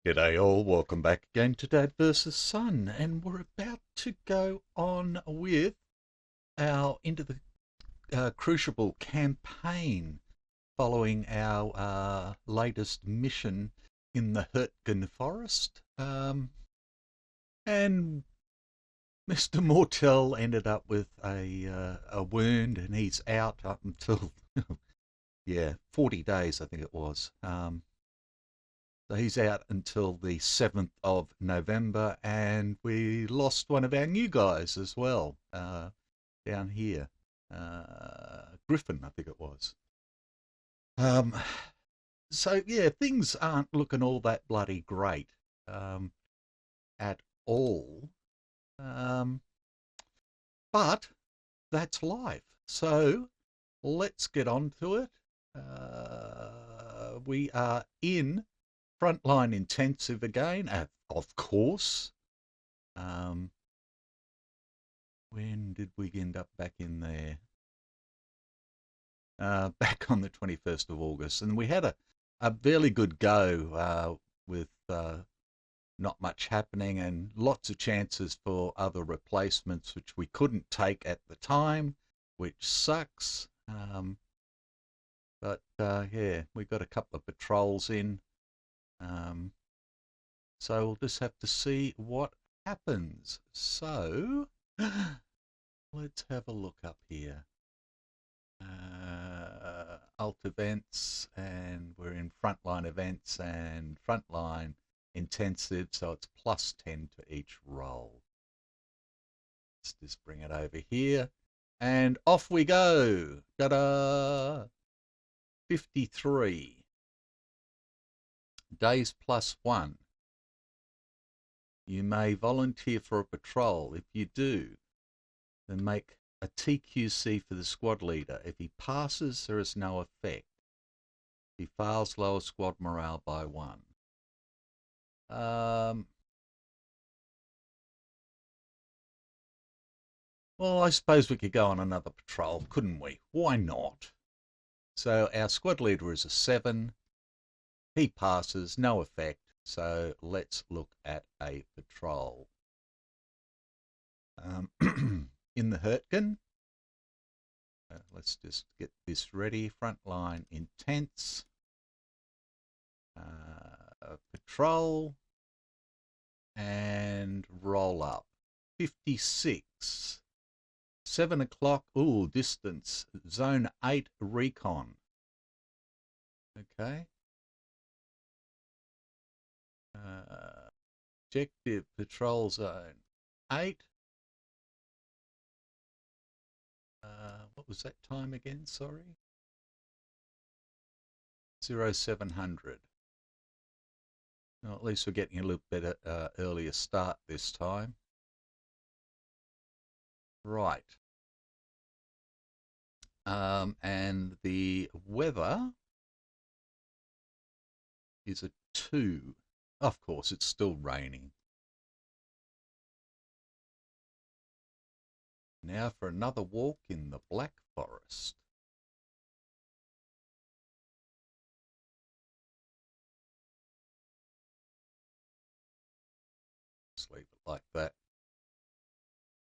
G'day all, welcome back again to Dad vs Son, and we're about to go on with our Into the Crucible campaign following our latest mission in the Hurtgen Forest. And Mr. Mortel ended up with a wound, and he's out up until, yeah, 40 days I think it was. So he's out until the 7th of November, and we lost one of our new guys as well down here. Griffin, I think it was. So, yeah, things aren't looking all that bloody great at all. But that's life. So let's get on to it. We are in frontline intensive again, of course. When did we end up back in there? Back on the 21st of August. And we had a fairly good go with not much happening and lots of chances for other replacements, which we couldn't take at the time, which sucks. But yeah, we got a couple of patrols in. So we'll just have to see what happens. So let's have a look up here. Alt events, and we're in frontline events and frontline intensive, so it's plus 10 to each role. Let's just bring it over here, and off we go. Ta-da! 53 days plus 1. You may volunteer for a patrol. If you do, then make a TQC for the squad leader. If he passes, there is no effect. If he fails, lower squad morale by 1. Well, I suppose we could go on another patrol, couldn't we? Why not? So our squad leader is a 7. He passes, no effect. So let's look at a patrol. In the Hurtgen. Let's just get this ready. Frontline intense. Patrol. And roll up. 56. 7 o'clock. Ooh, distance. Zone 8 recon. Okay. Objective patrol zone 8. What was that time again? Sorry. 0700. Well, at least we're getting a little bit earlier start this time. Right. And the weather is a 2. Of course, it's still raining. Now for another walk in the Black Forest. Just leave it like that.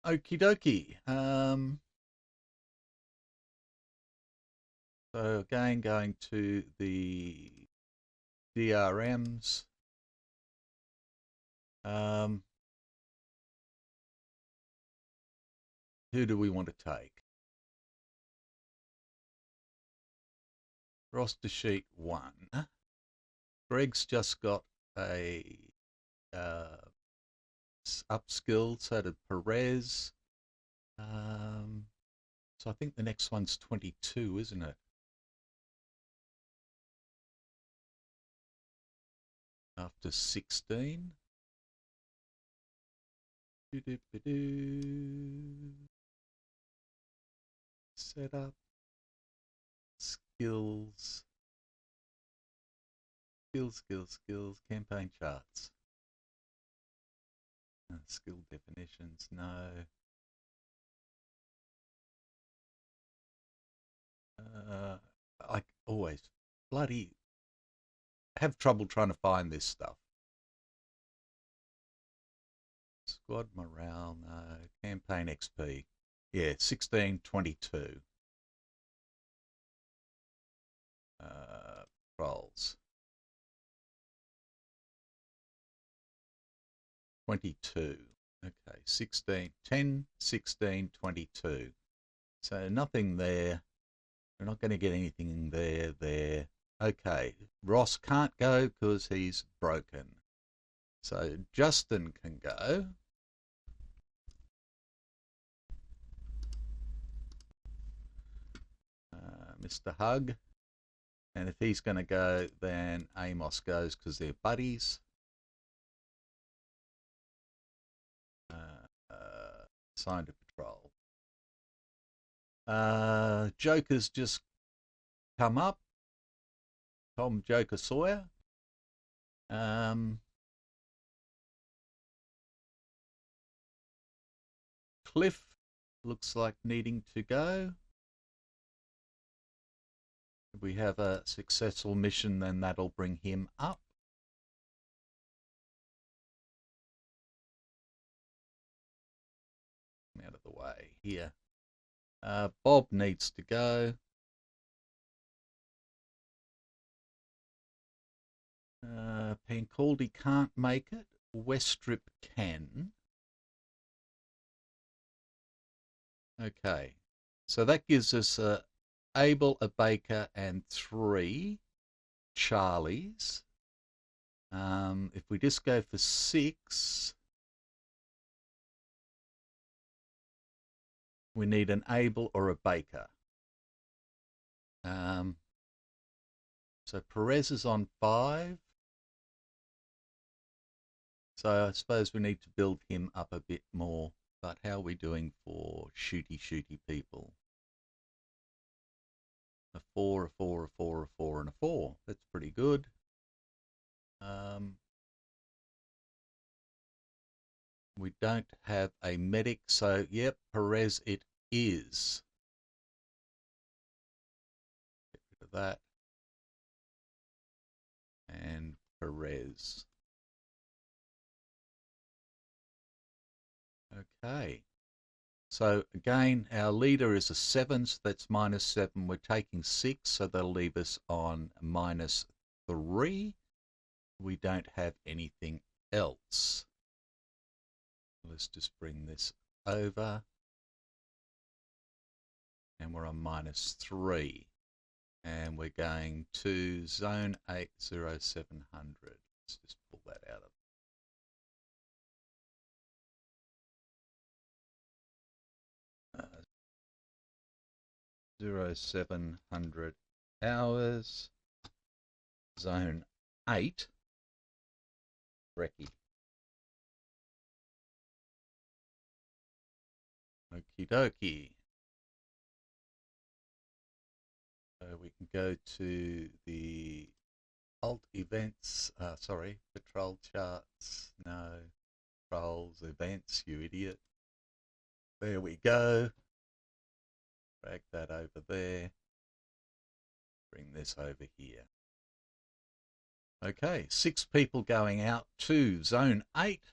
Okie dokie. So again, going to the DRMs. Who do we want to take? Roster sheet 1. Greg's just got a upskilled, so did Perez. So I think the next one's 22, isn't it? After 16. Setup. Skills. Skills. Campaign charts. Skill definitions, no. I always bloody have trouble trying to find this stuff. Squad morale, no. Campaign XP. Yeah, 1622. Roles. 22. Okay, 16, 10, 16, 22. So nothing there. We're not going to get anything there. Okay, Ross can't go because he's broken. So Justin can go. Mr. Hug. And if he's going to go, then Amos goes because they're buddies. Assigned to patrol. Joker's just come up. Tom Joker Sawyer. Cliff looks like needing to go. If we have a successful mission, then that'll bring him up. Out of the way here. Bob needs to go. Pancaldi can't make it. Westrip can. Okay, so that gives us Abel, a Baker, and 3 Charlies. If we just go for 6, we need an Abel or a Baker. So Perez is on 5. So I suppose we need to build him up a bit more. But how are we doing for shooty people? A 4, a 4, a 4, a 4, and a 4. That's pretty good. We don't have a medic, so yep, Perez it is. Get rid of that. And Perez. Okay. So again, our leader is a 7, so that's -7. We're taking 6, so that'll leave us on -3. We don't have anything else. Let's just bring this over. And we're on -3. And we're going to zone 80700. Let's just pull that out of 0700 hours, zone 8, Brekkie. Okie dokie. So we can go to the alt events, patrol charts, no, patrols, events, you idiot. There we go. Drag that over there. Bring this over here. Okay, 6 people going out to Zone 8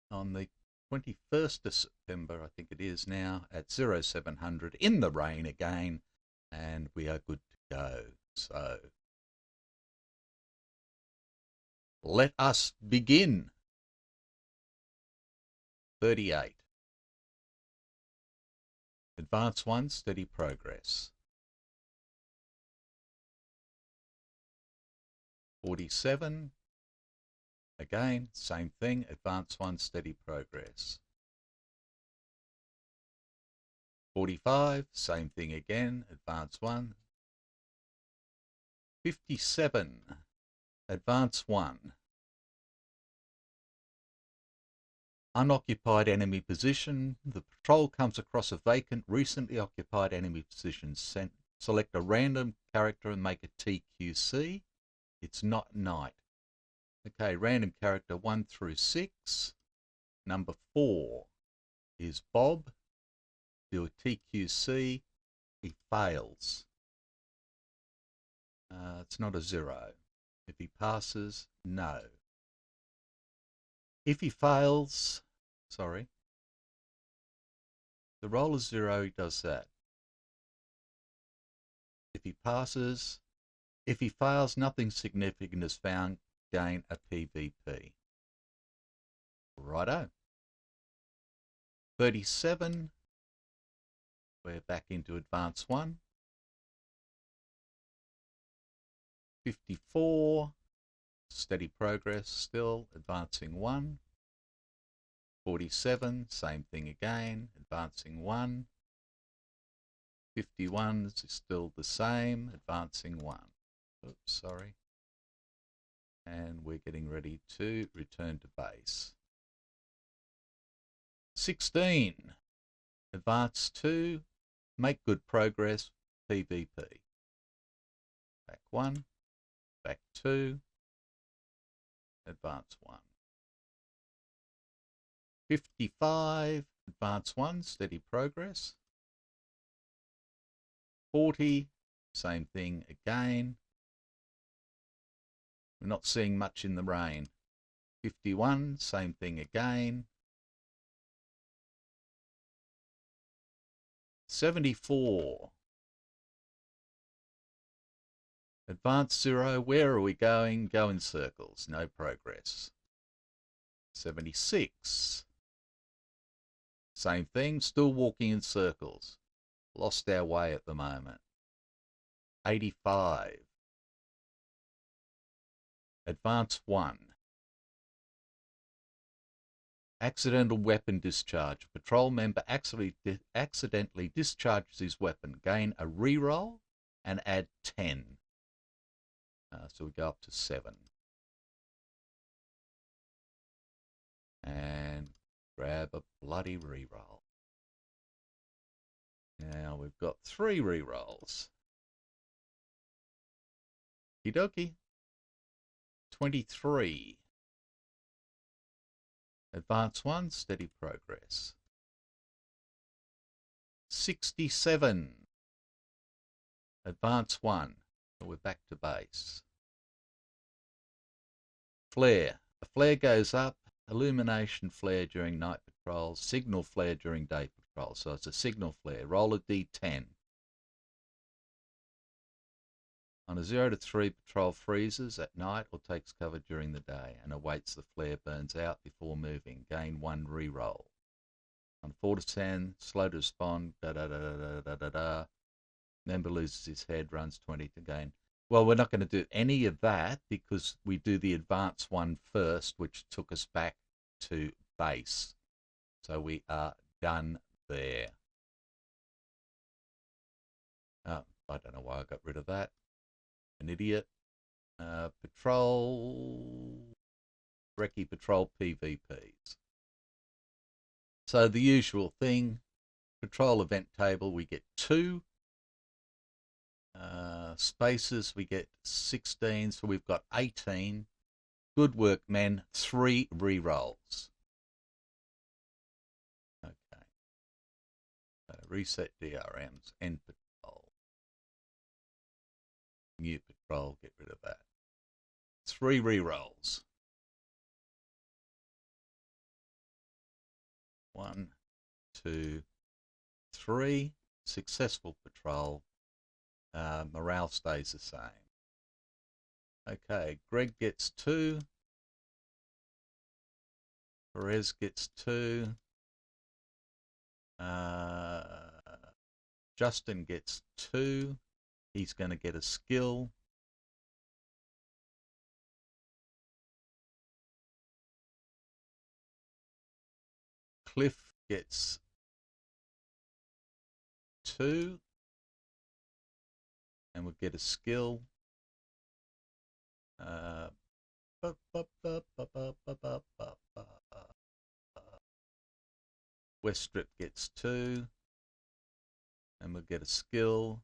on the 21st of September, I think it is now, at 0700 in the rain again, and we are good to go. So let us begin. 38. Advance 1, steady progress. 47. Again, same thing, advance 1, steady progress. 45, same thing again, advance 1. 57, advance 1. Unoccupied enemy position. The patrol comes across a vacant, recently occupied enemy position. Select a random character and make a TQC. It's not night. Okay, random character 1 through 6. Number 4 is Bob. Do a TQC. He fails. It's not a 0. If he passes, no. If he fails, sorry, the roll is 0, he does that. If he passes, if he fails, nothing significant is found, gain a PvP. Righto. 37, we're back into Advanced 1. 54, steady progress still, advancing 1. 47, same thing again, advancing 1. 51 is still the same, advancing 1. Oops, sorry. And we're getting ready to return to base. 16, advance 2, make good progress, PvP. Back 1, back 2, advance 1. 55, advance 1, steady progress. 40, same thing again. We're not seeing much in the rain. 51, same thing again. 74, advance 0, where are we going? Go in circles, no progress. 76, same thing, still walking in circles. Lost our way at the moment. 85, advance 1. Accidental weapon discharge. A patrol member accidentally discharges his weapon. Gain a reroll and add 10. So we go up to 7. And grab a bloody reroll. Now we've got 3 rerolls. Okie 23. Advance 1, steady progress. 67. Advance 1. So we're back to base. Flare. A flare goes up. Illumination flare during night patrols. Signal flare during day patrols. So it's a signal flare. Roll a D10. On a 0 to 3, patrol freezes at night or takes cover during the day and awaits the flare burns out before moving. Gain 1 reroll. On 4 to 10, slow to respond, Member loses his head, runs 20 to gain. Well, we're not going to do any of that because we do the advanced one first, which took us back to base. So we are done there. I don't know why I got rid of that. An idiot. Patrol, Recce Patrol PvPs. So the usual thing, patrol event table, we get 2. Spaces, we get 16, so we've got 18. Good work, men. 3 rerolls. Okay. Reset DRMs, end patrol. New patrol, get rid of that. 3 rerolls. 1, 2, 3. Successful patrol. Morale stays the same. Okay, Greg gets 2. Perez gets 2. Justin gets 2. He's going to get a skill. Cliff gets 2. And we'll get a skill. West Strip gets 2. And we'll get a skill.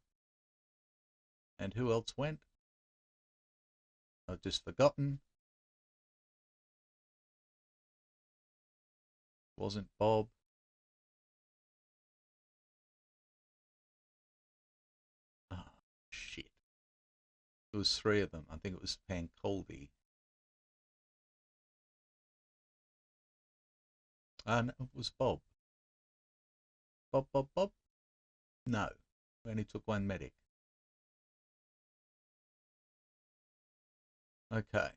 And who else went? I've just forgotten. wasn't Bob. Oh, shit. There was three of them. I think it was Pancolby. No, it was Bob. Bob. No, we only took one medic. Okay.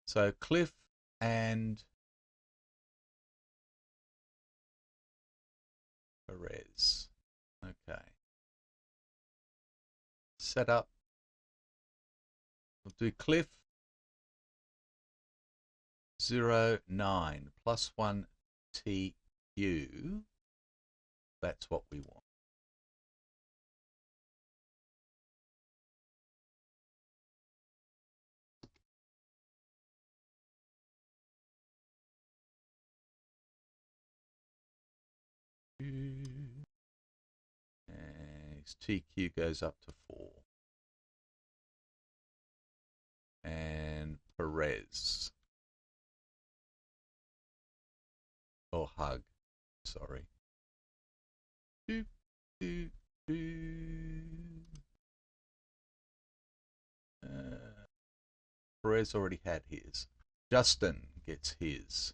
So Cliff and Perez. Okay. Set up. We'll do Cliff 09 plus 1 TU. That's what we want. And his TQ goes up to 4. And Perez. Or Hug. Sorry. Doop, doop, doop. Perez already had his. Justin gets his.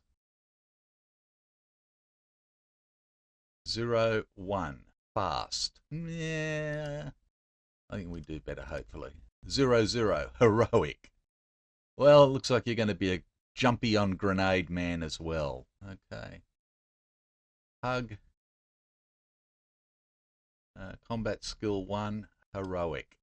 01. Fast. Yeah. I think we do better, hopefully. 00. Heroic. Well, it looks like you're going to be a jumpy on grenade man as well. Okay. Hug. Combat skill 1. Heroic.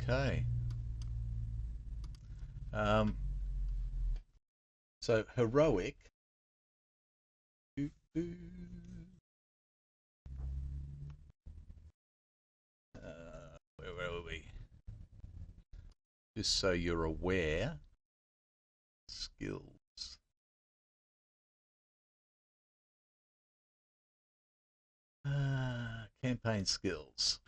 Okay. So heroic. Where were we? Just so you're aware. Skills. Campaign skills.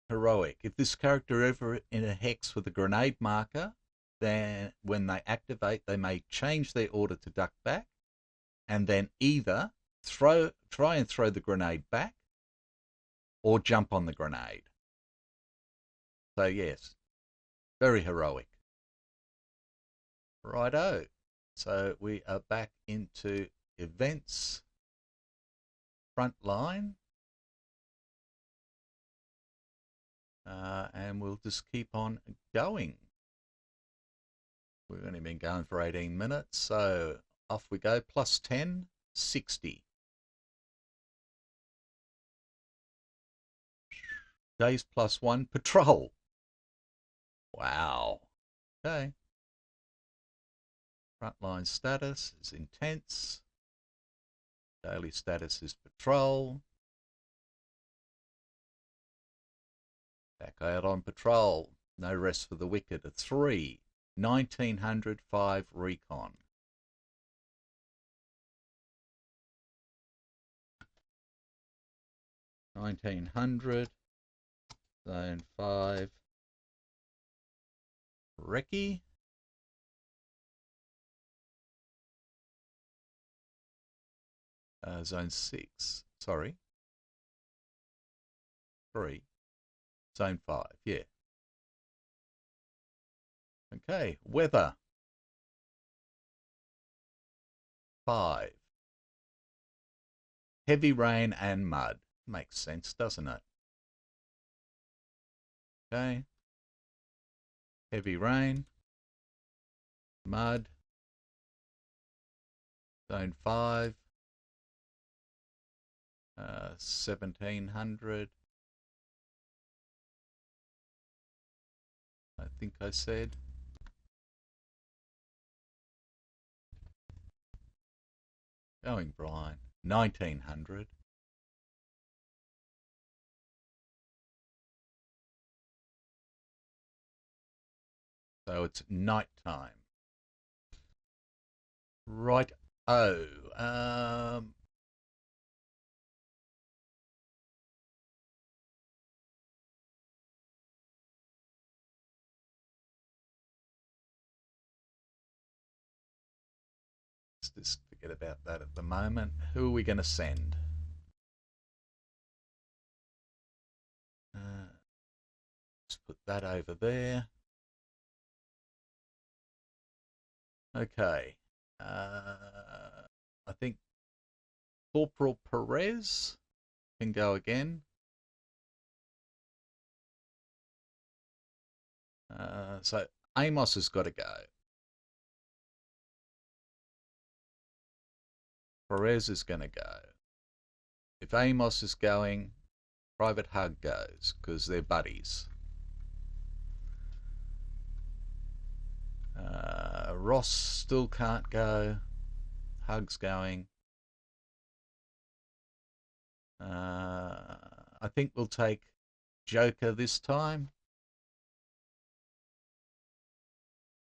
Heroic. If this character ever in a hex with a grenade marker, then when they activate, they may change their order to duck back, and then either try and throw the grenade back, or jump on the grenade. So yes, very heroic. Righto. So we are back into events, front line. And we'll just keep on going. We've only been going for 18 minutes, so off we go. Plus 10, 60. Days plus 1, patrol. Wow. Okay. Frontline status is intense. Daily status is patrol. Back out on patrol. No rest for the wicked. A 3. 1905 recon. Zone 5. Recce. Zone 6. Sorry. 3. Zone 5. Yeah. Okay. Weather. 5. Heavy rain and mud. Makes sense, doesn't it? Okay. Heavy rain. Mud. Zone 5. 1700. I think I said. Going blind. 1900. So it's night time. Right. Oh. Let's just forget about that at the moment. Who are we going to send? Let's put that over there. Okay. I think Corporal Perez can go again. So Amos has got to go. Perez is going to go. If Amos is going, Private Hug goes because they're buddies. Ross still can't go. Hug's going. I think we'll take Joker this time.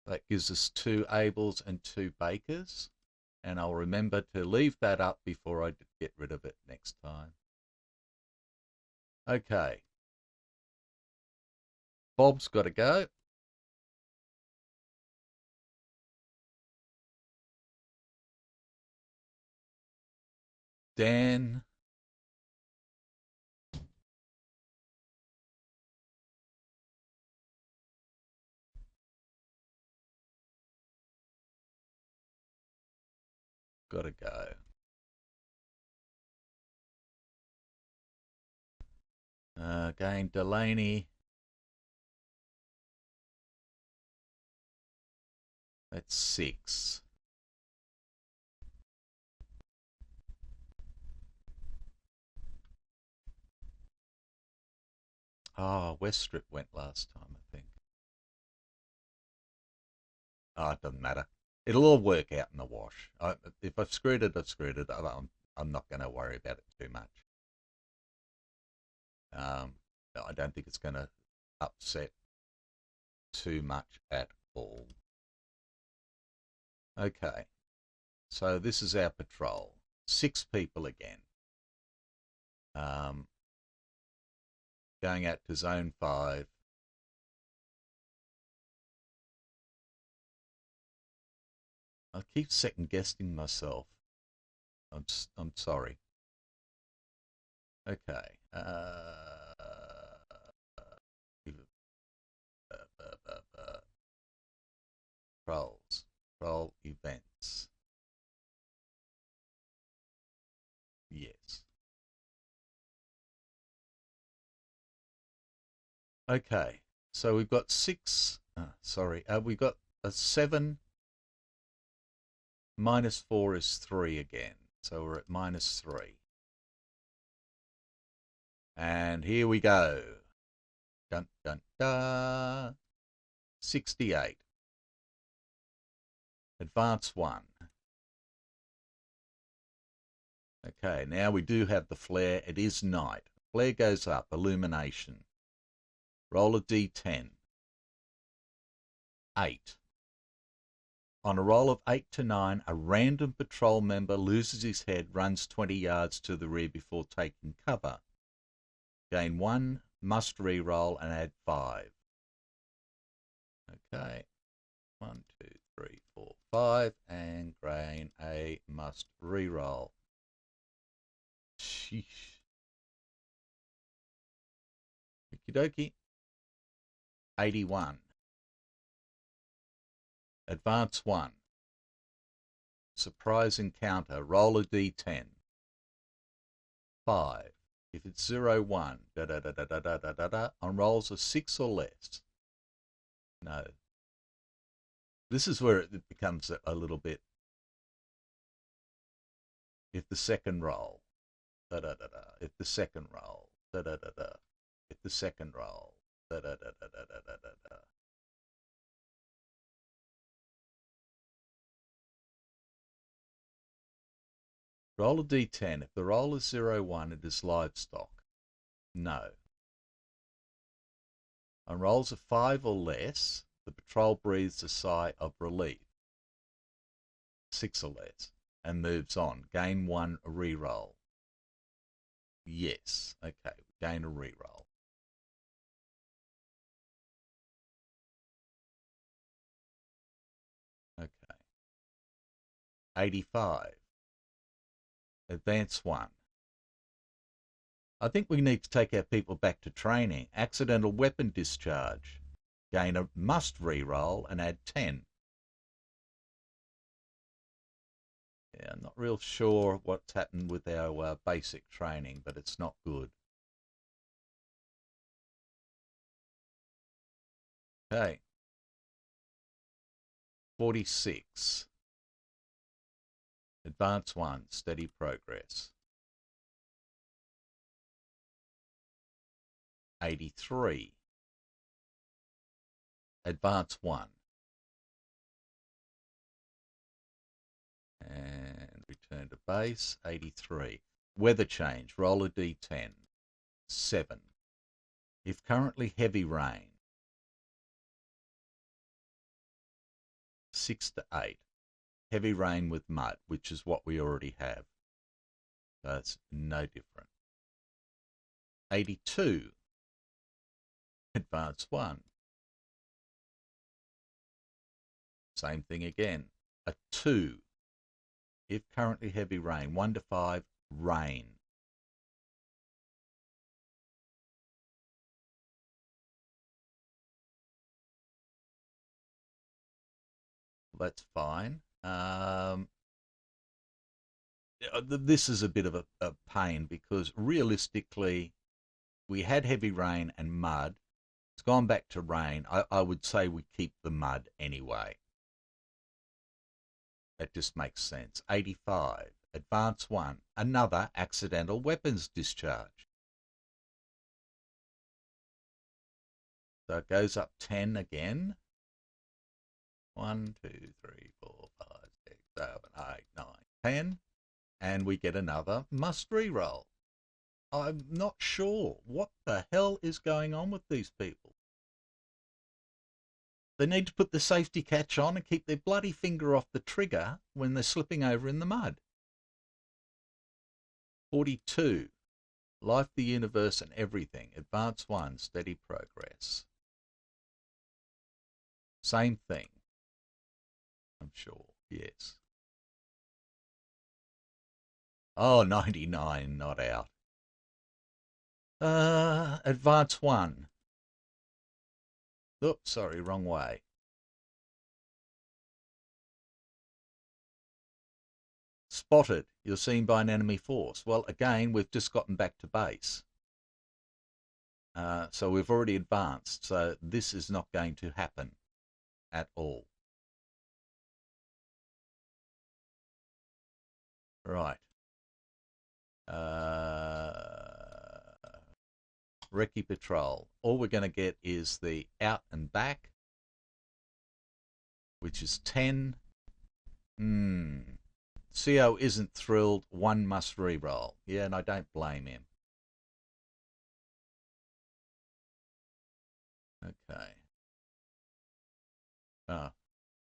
That gives us 2 Abels and 2 Bakers. And I'll remember to leave that up before I get rid of it next time. Okay. Bob's got to go. Dan. Got to go. Again, Delaney. That's 6. Oh, Westrip went last time, I think. Oh, it doesn't matter. It'll all work out in the wash. If I've screwed it, I've screwed it. I'm not going to worry about it too much. I don't think it's going to upset too much at all. Okay, so this is our patrol. 6 people again. Going out to Zone 5. I keep second guessing myself. I'm sorry. Okay. Trolls. Troll events. Yes. Okay. So we've got 6. Sorry. We've got a 7. Minus 4 is 3 again. So we're at minus 3. And here we go. Dun, dun, dun. 68. Advance 1. Okay, now we do have the flare. It is night. Flare goes up. Illumination. Roll a d10. 8. On a roll of 8 to 9, a random patrol member loses his head, runs 20 yards to the rear before taking cover. Gain 1, must re-roll, and add 5. Okay. 1, 2, 3, 4, 5, and gain a must re-roll. Sheesh. Okie dokie. 81. Advance 1. Surprise encounter. Roll a d10. 5. If it's 0, 1, on rolls of 6 or less. No. This is where it becomes a little bit. If the second roll, if the second roll, if the second roll, Roll a d10. If the roll is 0, 1, it is livestock. No. On rolls of 5 or less, The patrol breathes a sigh of relief, 6 or less, and moves on. Gain 1 reroll. Yes, okay, gain a reroll. Okay. 85. Advance 1. I think we need to take our people back to training. Accidental weapon discharge. Gain a must reroll and add 10. Yeah, I'm not real sure what's happened with our basic training, but it's not good. Okay. 46. Advance 1. Steady progress. 83. Advance 1. And return to base. 83. Weather change. Roll a d10. 7. If currently heavy rain. 6 to 8. Heavy rain with mud, which is what we already have. So it's no different. 82. Advance 1. Same thing again. A 2. If currently heavy rain. 1 to 5. Rain. That's fine. This is a bit of a pain because realistically, we had heavy rain and mud. It's gone back to rain. I would say we keep the mud anyway. That just makes sense. 85. Advance 1. Another accidental weapons discharge. So it goes up 10 again. 1, 2, 3, 4, 5, 6, 7, 8, 9, 10. And we get another must reroll. I'm not sure what the hell is going on with these people. They need to put the safety catch on and keep their bloody finger off the trigger when they're slipping over in the mud. 42. Life, the universe, and everything. Advance 1. Steady progress. Same thing. I'm sure. Yes. Oh, 99. Not out. Advance 1. Oops, sorry, wrong way. Spotted. You're seen by an enemy force. Well, again, we've just gotten back to base. So we've already advanced. So this is not going to happen at all. Right. Recce Patrol. All we're going to get is the out and back, which is 10. CO isn't thrilled. 1 must reroll. Yeah, and I don't blame him. Okay. Oh,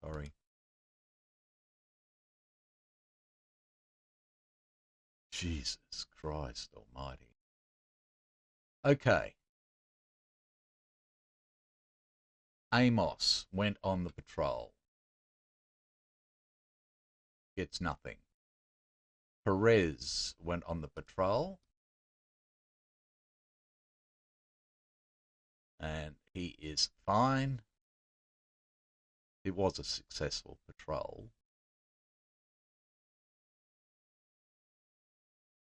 sorry. Jesus Christ almighty. Okay. Amos went on the patrol. Gets nothing. Perez went on the patrol. And he is fine. It was a successful patrol.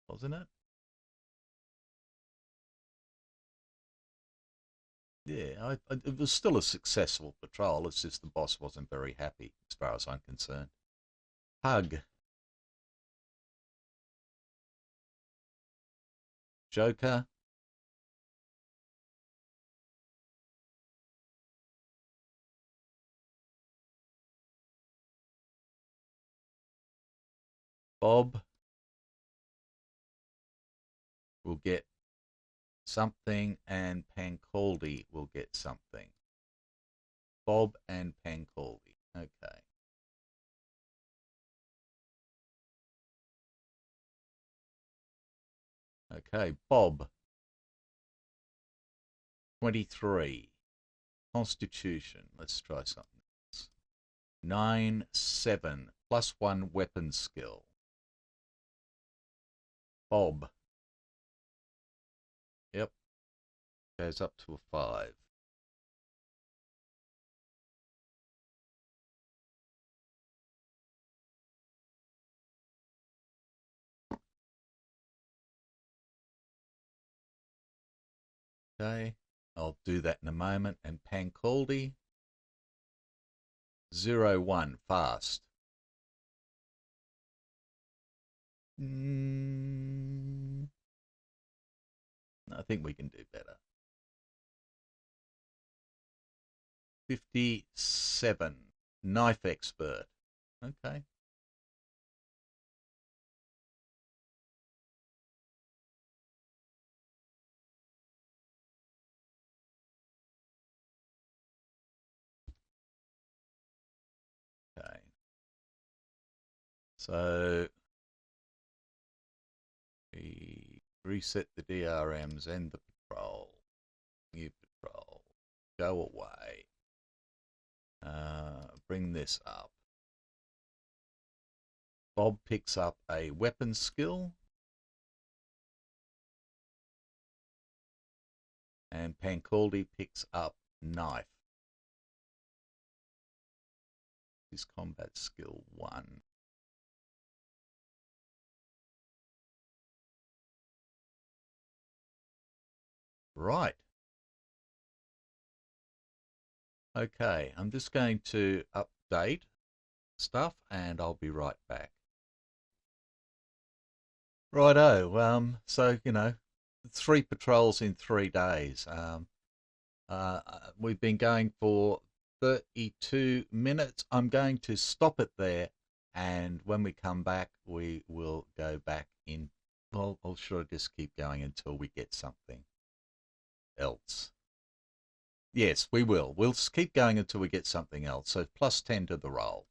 Wasn't it? Yeah, it was still a successful patrol. It's just the boss wasn't very happy, as far as I'm concerned. Hug. Joker. Bob will get something, and Pancaldi will get something. Bob and Pancaldi. Okay. Okay, Bob, 23. Constitution. Let's try something else. 9, 7, plus 1 weapon skill. Bob. Yep, goes up to a 5. Okay, I'll do that in a moment. And Pancaldi, 0, 1, fast. I think we can do better. 57, knife expert. Okay. Okay. So we reset the DRMs and the patrol. New patrol. Go away. Bring this up. Bob picks up a weapon skill. And Pancaldi picks up knife. His combat skill 1. Right. Okay, I'm just going to update stuff and I'll be right back. Righto, so, 3 patrols in 3 days. We've been going for 32 minutes. I'm going to stop it there, and when we come back, we will go back in. Well, I'll sure just keep going until we get something else. Yes, we will. We'll keep going until we get something else. So plus 10 to the roll.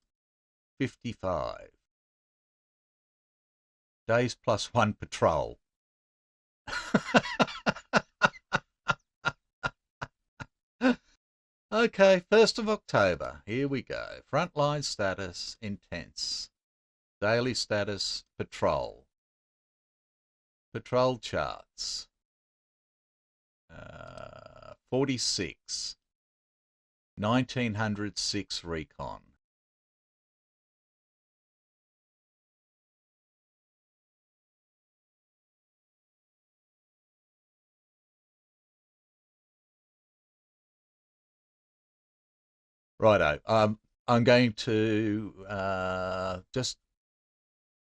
55. Days plus 1 patrol. Okay, 1st of October. Here we go. Frontline status, intense. Daily status, patrol. Patrol charts. 46. 1906 recon. Righto. I'm going to just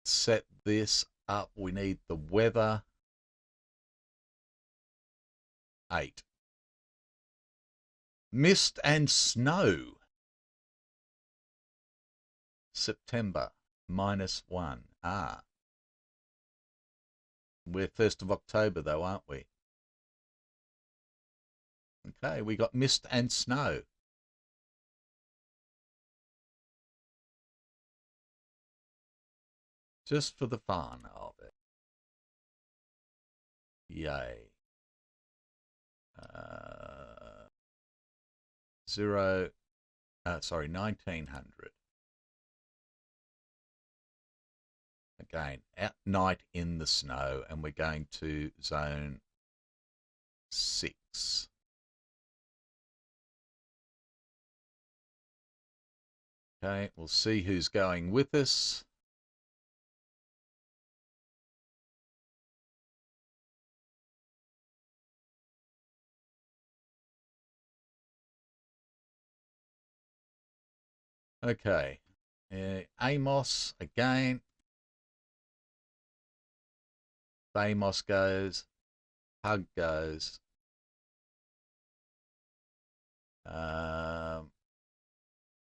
set this up. We need the weather. 8. Mist and snow. September, -1. Ah. We're 1st of October though, aren't we? Okay, we got mist and snow. Just for the fun of it. Yay. 1900. Again, at night in the snow, and we're going to zone 6. Okay, we'll see who's going with us. Okay, Amos again. Amos goes. Hug goes.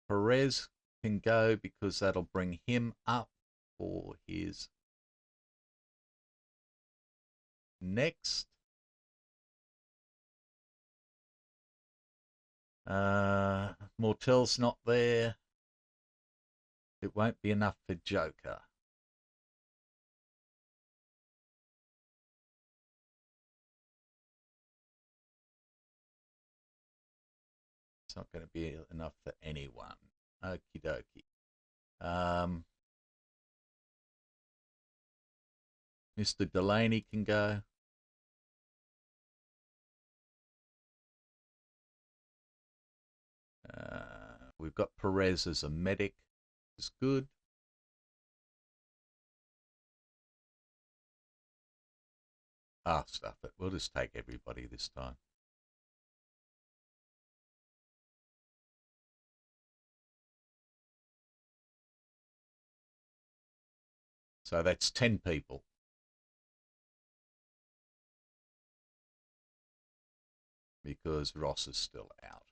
Perez can go because that'll bring him up for his next. Mortel's not there. It won't be enough for Joker. It's not going to be enough for anyone. Okie dokie. Mr. Delaney can go. We've got Perez as a medic. It's good. Stuff it. We'll just take everybody this time. So that's 10 people. Because Ross is still out.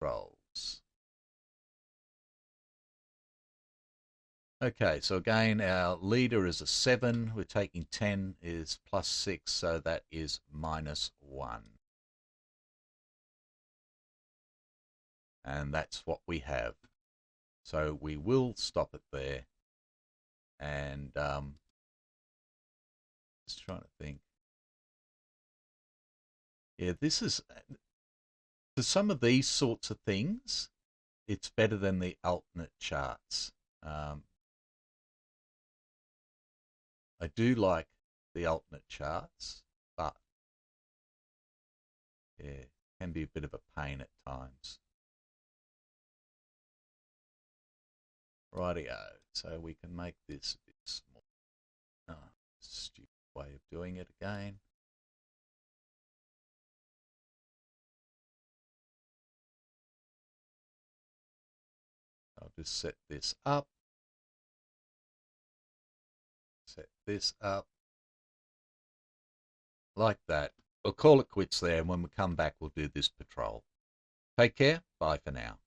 Rolls. Okay, so again, our leader is a 7. We're taking 10 is plus 6, so that is minus 1. And that's what we have. So we will stop it there. And just trying to think. Yeah, this is, for some of these sorts of things, it's better than the alternate charts. I do like the alternate charts, but yeah, it can be a bit of a pain at times. Rightio, so we can make this a bit small. Oh, stupid way of doing it again. I'll just set this up. Set this up. Like that. We'll call it quits there, and when we come back, we'll do this patrol. Take care. Bye for now.